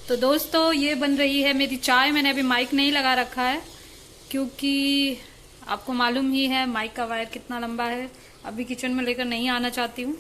तो दोस्तों ये बन रही है मेरी चाय। मैंने अभी माइक नहीं लगा रखा है क्योंकि आपको मालूम ही है माइक का वायर कितना लंबा है। अभी किचन में लेकर नहीं आना चाहती हूँ।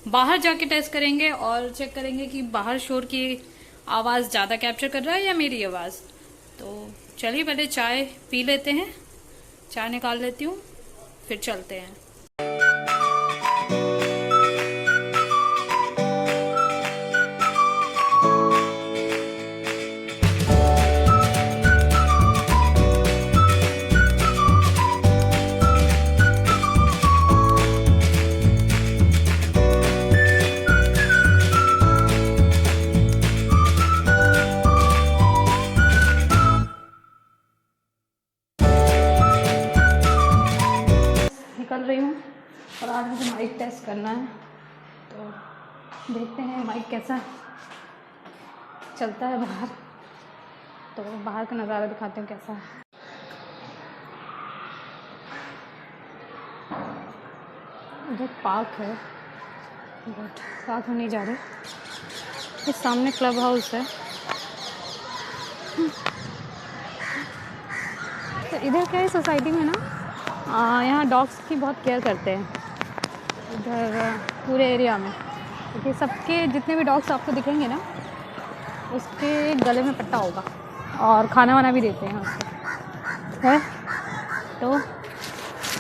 बाहर जाके टेस्ट करेंगे और चेक करेंगे कि बाहर शोर की आवाज़ ज़्यादा कैप्चर कर रहा है या मेरी आवाज़। तो चलिए पहले चाय पी लेते हैं, चाय निकाल लेती हूँ, फिर चलते हैं। निकल रही हूँ और आज मुझे माइक टेस्ट करना है, तो देखते हैं माइक कैसा चलता है बाहर। तो बाहर का नज़ारा दिखाते हैं कैसा है। उधर पार्क है बट साथ में नहीं जा रहे। इस सामने क्लब हाउस है। तो इधर क्या है, सोसाइटी में ना यहाँ डॉग्स की बहुत केयर करते हैं इधर पूरे एरिया में, क्योंकि सबके जितने भी डॉग्स आपको दिखेंगे ना उसके गले में पट्टा होगा और खाना वाना भी देते हैं उसको है। तो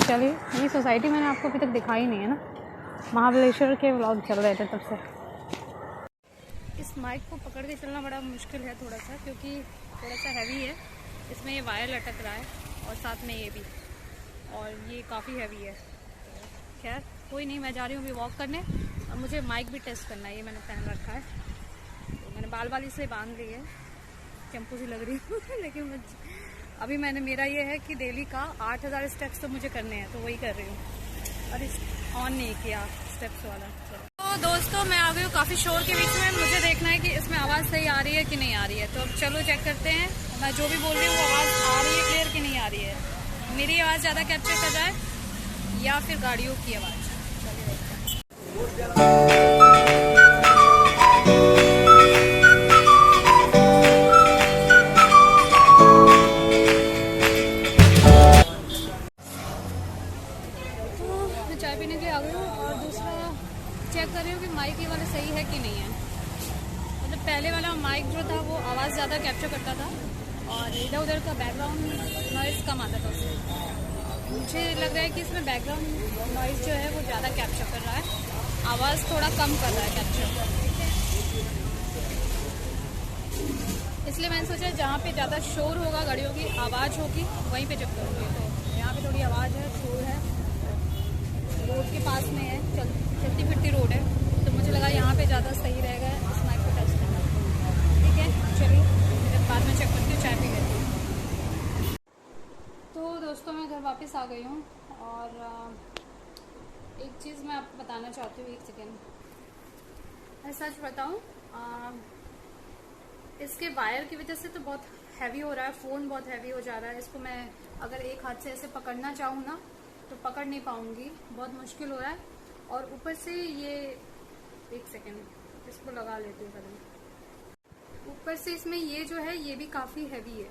चलिए, ये सोसाइटी मैंने आपको अभी तक दिखाई नहीं है ना, महाबलेश्वर के व्लॉग चल रहे थे तब से। इस माइक को पकड़ के चलना बड़ा मुश्किल है थोड़ा सा, क्योंकि थोड़ा सा हैवी है। इसमें ये वायर लटक रहा है और साथ में ये भी, और ये काफ़ी हैवी है। खैर कोई नहीं, मैं जा रही हूँ अभी वॉक करने और मुझे माइक भी टेस्ट करना है। ये मैंने पहन रखा है, तो मैंने बाल वाली से बांध ली है, चंपू सी लग रही हूँ लेकिन अभी मेरा ये है कि डेली का 8000 स्टेप्स तो मुझे करने हैं, तो वही कर रही हूँ और इस ऑन नहीं किया स्टेप्स वाला। तो दोस्तों मैं आ गई हूँ काफ़ी शोर के बीच में। मुझे देखना है कि इसमें आवाज़ सही आ रही है कि नहीं आ रही है। तो अब चलो चेक करते हैं मैं जो भी बोल रही हूँ वो आवाज़ आ रही है क्लियर कि नहीं आ रही है। मेरी आवाज़ ज़्यादा कैप्चर कर रहा है या फिर गाड़ियों की आवाज़। चलिए देखते हैं। मैं चाय पीने के लिए आ गई हूँ और दूसरा चेक कर रही हूँ कि माइक ये वाला सही है कि नहीं है। मतलब पहले वाला माइक जो था वो आवाज़ ज़्यादा कैप्चर करता था और इधर उधर का बैकग्राउंड नॉइज़ कम आता था उससे। मुझे लग रहा है कि इसमें बैकग्राउंड नॉइज़ जो है वो ज़्यादा कैप्चर कर रहा है, आवाज़ थोड़ा कम कर रहा है कैप्चर। इसलिए मैंने सोचा जहाँ पे ज़्यादा शोर होगा, गाड़ियों की आवाज़ होगी, वहीं पे चेक करूँगी। तो यहाँ पे थोड़ी आवाज़ है, शोर है, रोड के पास में है, चलती फिरती रोड है, तो मुझे लगा यहाँ पे ज़्यादा सही रहेगा इस माइक को टेस्ट करना। ठीक है, चलिए फिर बाद में चेक करती हूँ, चाय पी लेती हूँ। तो दोस्तों मैं घर वापस आ गई हूँ और एक चीज़ मैं आपको बताना चाहती हूँ। एक सेकेंड, मैं सच बताऊँ, इसके वायर की वजह से तो बहुत हैवी हो रहा है, फ़ोन बहुत हैवी हो जा रहा है। इसको मैं अगर एक हाथ से ऐसे पकड़ना चाहूँ ना तो पकड़ नहीं पाऊँगी, बहुत मुश्किल हो रहा है। और ऊपर से ये एक सेकेंड इसको लगा लेती हूँ पहले। ऊपर से इसमें ये जो है ये भी काफ़ी हैवी है,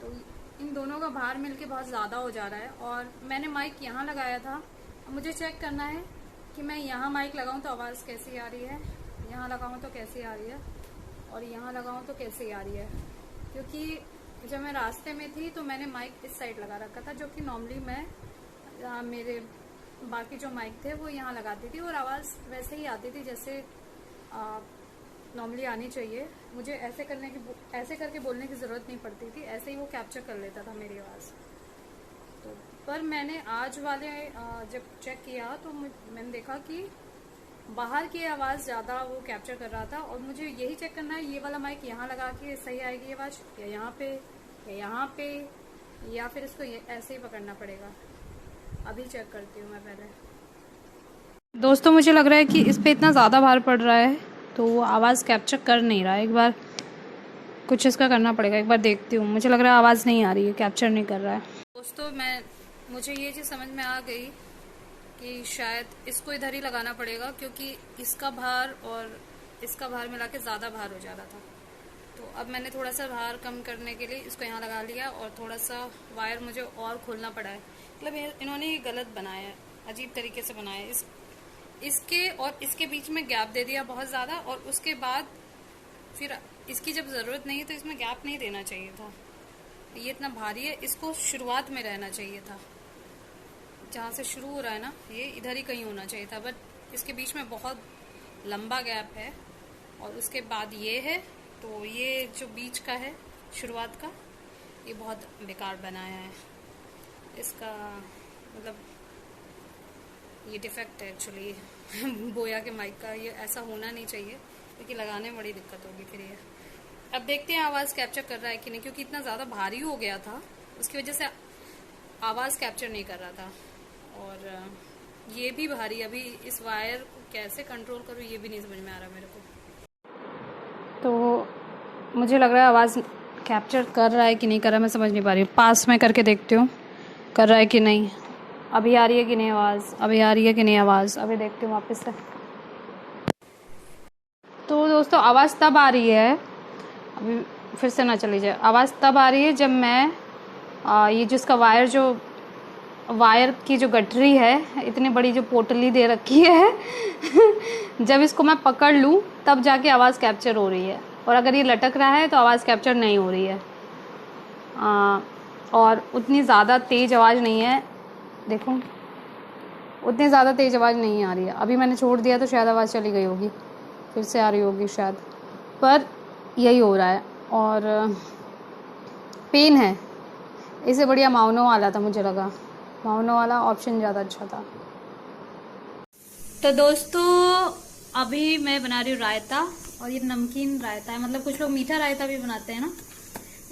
तो इन दोनों का भार मिलके बहुत ज़्यादा हो जा रहा है। और मैंने माइक यहाँ लगाया था, मुझे चेक करना है कि मैं यहाँ माइक लगाऊँ तो आवाज़ कैसी आ रही है, यहाँ लगाऊँ तो कैसी आ रही है, और यहाँ लगाऊँ तो कैसी आ रही है। क्योंकि जब मैं रास्ते में थी तो मैंने माइक इस साइड लगा रखा था, जो कि नॉर्मली मैं मेरे बाकी जो माइक थे वो यहाँ लगाती थी और आवाज़ वैसे ही आती थी जैसे नॉर्मली आनी चाहिए। मुझे ऐसे करके बोलने की ज़रूरत नहीं पड़ती थी, ऐसे ही वो कैप्चर कर लेता था मेरी आवाज़। तो पर मैंने आज वाले जब चेक किया तो मैंने देखा कि बाहर की आवाज़ ज़्यादा वो कैप्चर कर रहा था। और मुझे यही चेक करना है, ये वाला माइक यहाँ लगा के सही आएगी आवाज़, या यहाँ पे, या यहाँ पे, या फिर इसको ऐसे ही पकड़ना पड़ेगा। अभी चेक करती हूँ मैं पहले। दोस्तों मुझे लग रहा है कि इस पे इतना ज़्यादा भार पड़ रहा है तो वो आवाज़ कैप्चर कर नहीं रहा है। एक बार कुछ इसका करना पड़ेगा, एक बार देखती हूँ। मुझे लग रहा है आवाज़ नहीं आ रही है, कैप्चर नहीं कर रहा है। दोस्तों मुझे ये चीज़ समझ में आ गई कि शायद इसको इधर ही लगाना पड़ेगा, क्योंकि इसका भार और इसका भार मिला के ज़्यादा भार हो जा रहा था। तो अब मैंने थोड़ा सा भार कम करने के लिए इसको यहाँ लगा लिया और थोड़ा सा वायर मुझे और खोलना पड़ा है। मतलब इन्होंने ये गलत बनाया है, अजीब तरीके से बनाया है। इसके और इसके बीच में गैप दे दिया बहुत ज़्यादा, और उसके बाद फिर इसकी जब ज़रूरत नहीं है तो इसमें गैप नहीं देना चाहिए था। ये इतना भारी है, इसको शुरुआत में रहना चाहिए था, जहाँ से शुरू हो रहा है ना ये इधर ही कहीं होना चाहिए था, बट इसके बीच में बहुत लंबा गैप है और उसके बाद ये है। तो ये जो बीच का है शुरुआत का, ये बहुत बेकार बनाया है। इसका मतलब ये डिफेक्ट है एक्चुअली बोया के माइक का। ये ऐसा होना नहीं चाहिए क्योंकि लगाने में बड़ी दिक्कत होगी फिर। ये अब देखते हैं आवाज़ कैप्चर कर रहा है कि नहीं, क्योंकि इतना ज़्यादा भारी हो गया था उसकी वजह से आवाज़ कैप्चर नहीं कर रहा था। और ये भी भारी, अभी इस वायर को कैसे कंट्रोल करूँ ये भी नहीं समझ में आ रहा मेरे को। तो मुझे लग रहा है आवाज़ कैप्चर कर रहा है कि नहीं कर रहा है मैं समझ नहीं पा रही हूँ। पास में करके देखती हूँ कर रहा है कि नहीं। अभी आ रही है कि नहीं आवाज़, अभी आ रही है कि नहीं आवाज़, अभी देखती हूँ वापस से। तो दोस्तों आवाज़ तब आ रही है, अभी फिर से ना चली जाए, आवाज़ तब आ रही है जब मैं ये जिसका वायर की जो गठरी है, इतनी बड़ी जो पोटली दे रखी है जब इसको मैं पकड़ लूँ तब जाके आवाज़ कैप्चर हो रही है। और अगर ये लटक रहा है तो आवाज़ कैप्चर नहीं हो रही है। और उतनी ज़्यादा तेज़ आवाज़ नहीं है, देखो उतनी ज़्यादा तेज़ आवाज़ नहीं आ रही है। अभी मैंने छोड़ दिया तो शायद आवाज़ चली गई होगी, फिर से आ रही होगी शायद, पर यही हो रहा है। और पेन है, इससे बढ़िया माउनो वाला था, मुझे लगा माउनो वाला ऑप्शन ज़्यादा अच्छा था। तो दोस्तों अभी मैं बना रही हूँ रायता, और ये नमकीन रायता है, मतलब कुछ लोग मीठा रायता भी बनाते हैं ना।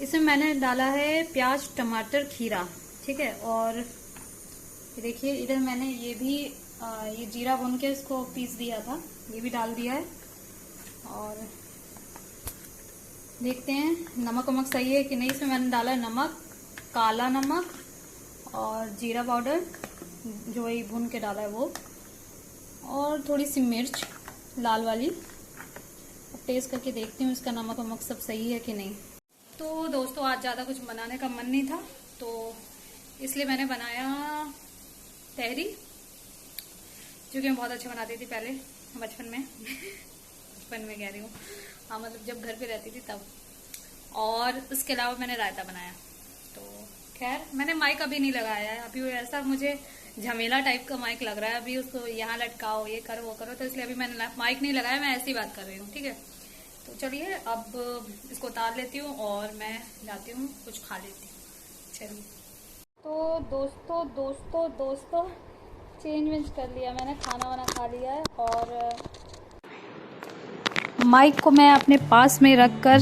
इसमें मैंने डाला है प्याज टमाटर खीरा, ठीक है। और देखिए इधर मैंने ये भी ये जीरा भून के इसको पीस दिया था, ये भी डाल दिया है। और देखते हैं नमक वमक सही है कि नहीं। इसमें मैंने डाला है नमक, काला नमक और जीरा पाउडर जो वही भून के डाला है वो, और थोड़ी सी मिर्च लाल वाली। अब टेस्ट करके देखती हूँ इसका नमक वमक सब सही है कि नहीं। तो दोस्तों आज ज़्यादा कुछ बनाने का मन नहीं था, तो इसलिए मैंने बनाया तहरी, जो कि मैं बहुत अच्छा बनाती थी पहले बचपन में बचपन में कह रही हूँ, हाँ मतलब जब घर पे रहती थी तब। और उसके अलावा मैंने रायता बनाया। तो खैर मैंने माइक अभी नहीं लगाया है, अभी वो ऐसा मुझे झमेला टाइप का माइक लग रहा है, अभी उसको यहाँ लटकाओ ये करो वो करो, तो इसलिए अभी मैंने माइक नहीं लगाया, मैं ऐसी बात कर रही हूँ, ठीक है। तो चलिए अब इसको उतार लेती हूँ और मैं जाती हूँ कुछ खा लेती हूँ। चलिए तो दोस्तों चेंज वेंज कर लिया मैंने, खाना वाना खा लिया है। और माइक को मैं अपने पास में रख कर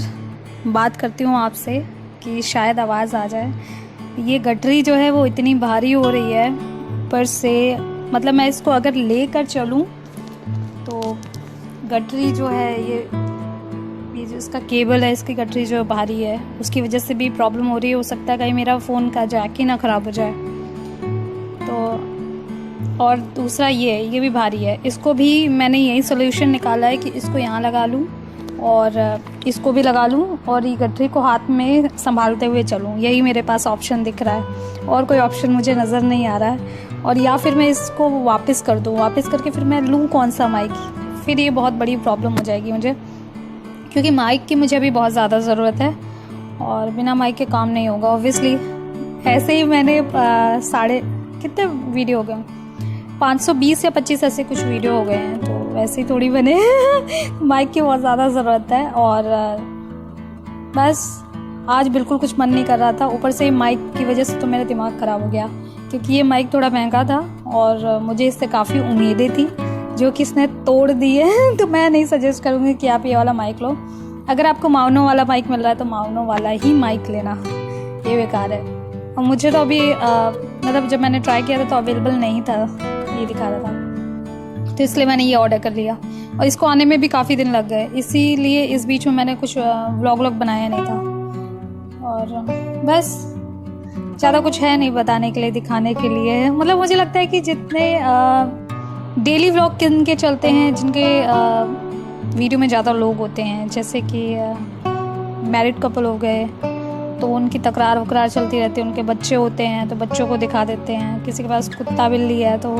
बात करती हूँ आपसे कि शायद आवाज़ आ जाए। ये गठरी जो है वो इतनी भारी हो रही है ऊपर से, मतलब मैं इसको अगर लेकर चलूँ तो गठरी जो है ये जो इसका केबल है इसकी गठरी जो भारी है, उसकी वजह से भी प्रॉब्लम हो रही है। हो सकता है कहीं मेरा फ़ोन का जैक ही ना ख़राब हो जाए। तो और दूसरा ये भी भारी है, इसको भी मैंने यही सोल्यूशन निकाला है कि इसको यहाँ लगा लूँ और इसको भी लगा लूँ और ये गठरी को हाथ में संभालते हुए चलूँ। यही मेरे पास ऑप्शन दिख रहा है, और कोई ऑप्शन मुझे नज़र नहीं आ रहा है। और या फिर मैं इसको वापस कर दूँ, वापस करके फिर मैं लूँ कौन सा माइक, फिर ये बहुत बड़ी प्रॉब्लम हो जाएगी मुझे, क्योंकि माइक की मुझे अभी बहुत ज़्यादा ज़रूरत है और बिना माइक के काम नहीं होगा ऑब्वियसली। ऐसे ही मैंने कितने वीडियो हो गए, 520 या 25 ऐसे कुछ वीडियो हो गए हैं, तो वैसे ही थोड़ी बने माइक की बहुत ज़्यादा ज़रूरत है। और बस आज बिल्कुल कुछ मन नहीं कर रहा था, ऊपर से माइक की वजह से तो मेरा दिमाग ख़राब हो गया, क्योंकि ये माइक थोड़ा महंगा था और मुझे इससे काफ़ी उम्मीदें थी जो कि इसने तोड़ दी है। तो मैं नहीं सजेस्ट करूँगी कि आप ये वाला माइक लो। अगर आपको माउनो वाला माइक मिल रहा है तो माउनो वाला ही माइक लेना, ये बेकार है। और मुझे तो अभी मतलब जब मैंने ट्राई किया था तो अवेलेबल नहीं था, ये दिखा रहा था, तो इसलिए मैंने ये ऑर्डर कर लिया। और इसको आने में भी काफ़ी दिन लग गए, इसीलिए इस बीच में मैंने कुछ व्लॉग बनाया नहीं था। और बस ज़्यादा कुछ है नहीं बताने के लिए, दिखाने के लिए। मतलब मुझे लगता है कि जितने डेली व्लॉग जिनके चलते हैं, जिनके वीडियो में ज़्यादा लोग होते हैं, जैसे कि मैरिड कपल हो गए तो उनकी तकरार वकरार चलती रहती है, उनके बच्चे होते हैं तो बच्चों को दिखा देते हैं, किसी के पास कुत्ता बिल्ली है तो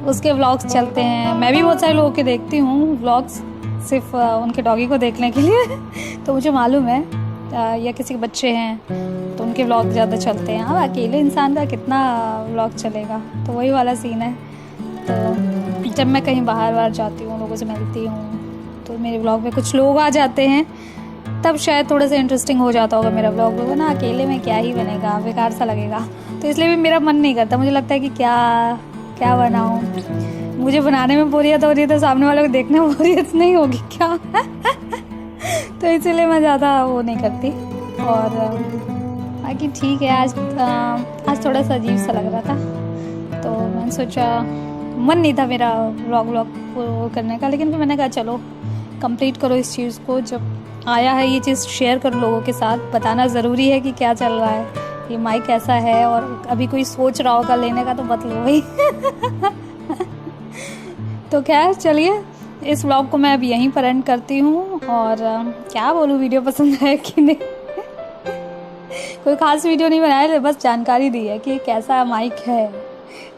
उसके व्लॉग्स चलते हैं। मैं भी बहुत सारे लोगों के देखती हूँ व्लॉग्स, सिर्फ उनके डॉगी को देखने के लिए तो मुझे मालूम है, या किसी के बच्चे हैं तो उनके व्लॉग ज़्यादा चलते हैं। अब अकेले इंसान का कितना व्लॉग चलेगा, तो वही वाला सीन है। तो जब मैं कहीं बाहर जाती हूँ, लोगों से मिलती हूँ, तो मेरे व्लॉग में कुछ लोग आ जाते हैं, तब शायद थोड़ा सा इंटरेस्टिंग हो जाता होगा मेरा व्लॉग। लोग ना अकेले में क्या ही बनेगा, बेकार सा लगेगा, तो इसलिए भी मेरा मन नहीं करता। मुझे लगता है कि क्या बनाऊँ, मुझे बनाने में बोरियत हो रही है तो सामने वालों को देखने में बोरियत नहीं होगी क्या तो इसीलिए मैं ज़्यादा वो नहीं करती। और बाकी ठीक है, आज थोड़ा सा अजीब सा लग रहा था, तो मैंने सोचा, मन नहीं था मेरा व्लॉग करने का, लेकिन फिर मैंने कहा चलो कंप्लीट करो इस चीज़ को। जब आया है ये चीज़ शेयर करो लोगों के साथ, बताना ज़रूरी है कि क्या चल रहा है, ये माइक कैसा है, और अभी कोई सोच रहा होगा लेने का तो मत लो भाई तो खैर चलिए, इस व्लॉग को मैं अब यहीं पर एंड करती हूँ। और क्या बोलूँ, वीडियो पसंद आया कि नहीं कोई खास वीडियो नहीं बनाया, बस जानकारी दी है कि कैसा माइक है,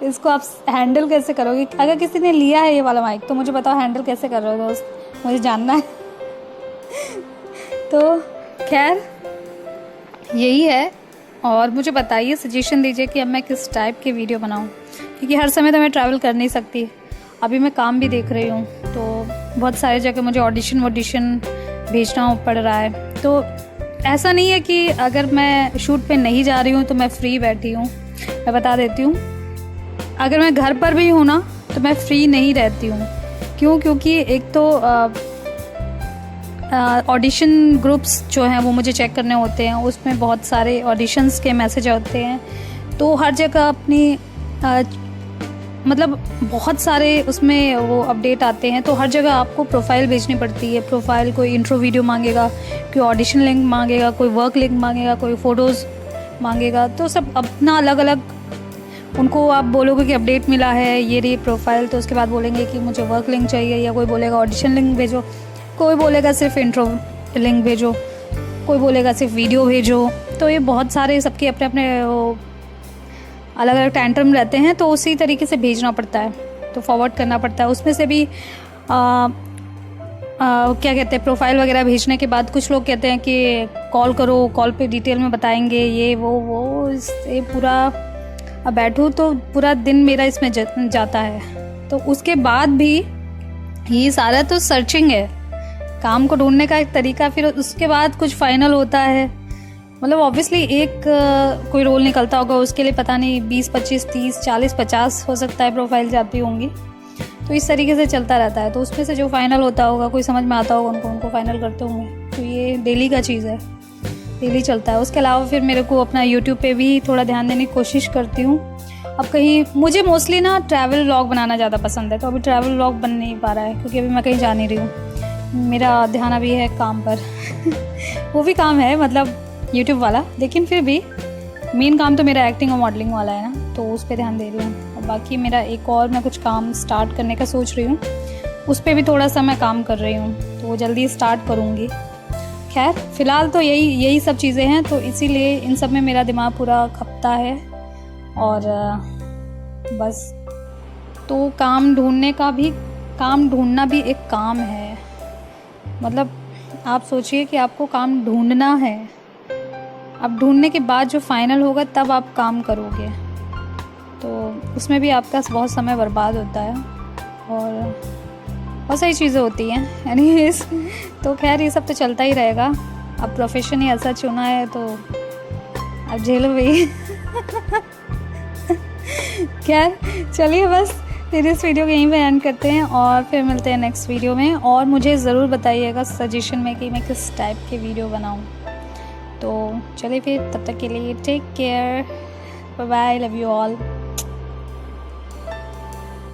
इसको आप हैंडल कैसे करोगे। अगर किसी ने लिया है ये वाला माइक तो मुझे बताओ हैंडल कैसे कर रहे हो दोस्त, मुझे जानना है तो खैर यही है, और मुझे बताइए, सजेशन दीजिए कि अब मैं किस टाइप की वीडियो बनाऊं, क्योंकि हर समय तो मैं ट्रैवल कर नहीं सकती। अभी मैं काम भी देख रही हूँ, तो बहुत सारी जगह मुझे ऑडिशन भेजना पड़ रहा है। तो ऐसा नहीं है कि अगर मैं शूट पे नहीं जा रही हूँ तो मैं फ्री बैठी हूँ। मैं बता देती हूँ, अगर मैं घर पर भी हूँ ना तो मैं फ्री नहीं रहती हूँ। क्यों? क्योंकि एक तो ऑडिशन ग्रुप्स जो हैं वो मुझे चेक करने होते हैं, उसमें बहुत सारे ऑडिशंस के मैसेज होते हैं, तो हर जगह अपनी मतलब बहुत सारे उसमें वो अपडेट आते हैं, तो हर जगह आपको प्रोफाइल भेजनी पड़ती है। प्रोफाइल, कोई इंट्रो वीडियो मांगेगा, कोई ऑडिशन लिंक मांगेगा, कोई वर्क लिंक मांगेगा, कोई फ़ोटोज़ मांगेगा, तो सब अपना अलग अलग। उनको आप बोलोगे कि अपडेट मिला है ये रही प्रोफाइल, तो उसके बाद बोलेंगे कि मुझे वर्क लिंक चाहिए, या कोई बोलेगा ऑडिशन लिंक भेजो, कोई बोलेगा सिर्फ इंट्रो लिंक भेजो, कोई बोलेगा सिर्फ वीडियो भेजो। तो ये बहुत सारे सबके अपने अपने वो अलग अलग टैंट्रम रहते हैं, तो उसी तरीके से भेजना पड़ता है, तो फॉरवर्ड करना पड़ता है। उसमें से भी क्या कहते हैं, प्रोफाइल वगैरह भेजने के बाद कुछ लोग कहते हैं कि कॉल करो, कॉल पे डिटेल में बताएंगे, ये वो इससे पूरा अब बैठूँ तो पूरा दिन मेरा इसमें जाता है। तो उसके बाद भी ये सारा तो सर्चिंग है, काम को ढूंढने का एक तरीका, फिर उसके बाद कुछ फाइनल होता है। मतलब ऑब्वियसली एक कोई रोल निकलता होगा, उसके लिए पता नहीं 20, 25, 30, 40, 50 हो सकता है प्रोफाइल जाती होंगी, तो इस तरीके से चलता रहता है। तो उसमें से जो फाइनल होता होगा, कोई समझ में आता होगा उनको फाइनल करते होंगे। तो ये डेली का चीज़ है, डेली चलता है। उसके अलावा फिर मेरे को अपना यूट्यूब पे भी थोड़ा ध्यान देने की कोशिश करती हूँ। अब कहीं मुझे मोस्टली ना ट्रैवल व्लॉग बनाना ज़्यादा पसंद है, तो अभी ट्रैवल व्लॉग बन नहीं पा रहा है क्योंकि अभी मैं कहीं जा नहीं रही हूँ। मेरा ध्यान अभी है काम पर वो भी काम है मतलब यूट्यूब वाला, लेकिन फिर भी मेन काम तो मेरा एक्टिंग और मॉडलिंग वाला है ना, तो उस पर ध्यान दे रही हूँ। और बाकी मेरा एक और मैं कुछ काम स्टार्ट करने का सोच रही हूँ, उस पर भी थोड़ा सा मैं काम कर रही हूँ, तो वो जल्दी स्टार्ट करूँगी। खैर फ़िलहाल तो यही सब चीज़ें हैं, तो इसीलिए इन सब में मेरा दिमाग पूरा खपता है। और बस तो काम ढूंढना भी एक काम है। मतलब आप सोचिए कि आपको काम ढूंढना है, अब ढूंढने के बाद जो फाइनल होगा तब आप काम करोगे, तो उसमें भी आपका बहुत समय बर्बाद होता है और बहुत सारी चीज़ें होती हैं। एनीवेज तो खैर ये सब तो चलता ही रहेगा। अब प्रोफेशन ही ऐसा चुना है तो अब झेलो भाई खैर चलिए, बस फिर इस वीडियो को यहीं पे एंड करते हैं और फिर मिलते हैं नेक्स्ट वीडियो में। और मुझे ज़रूर बताइएगा सजेशन में कि मैं किस टाइप के वीडियो बनाऊं। तो चलिए फिर, तब तक के लिए take care, bye bye, love you all.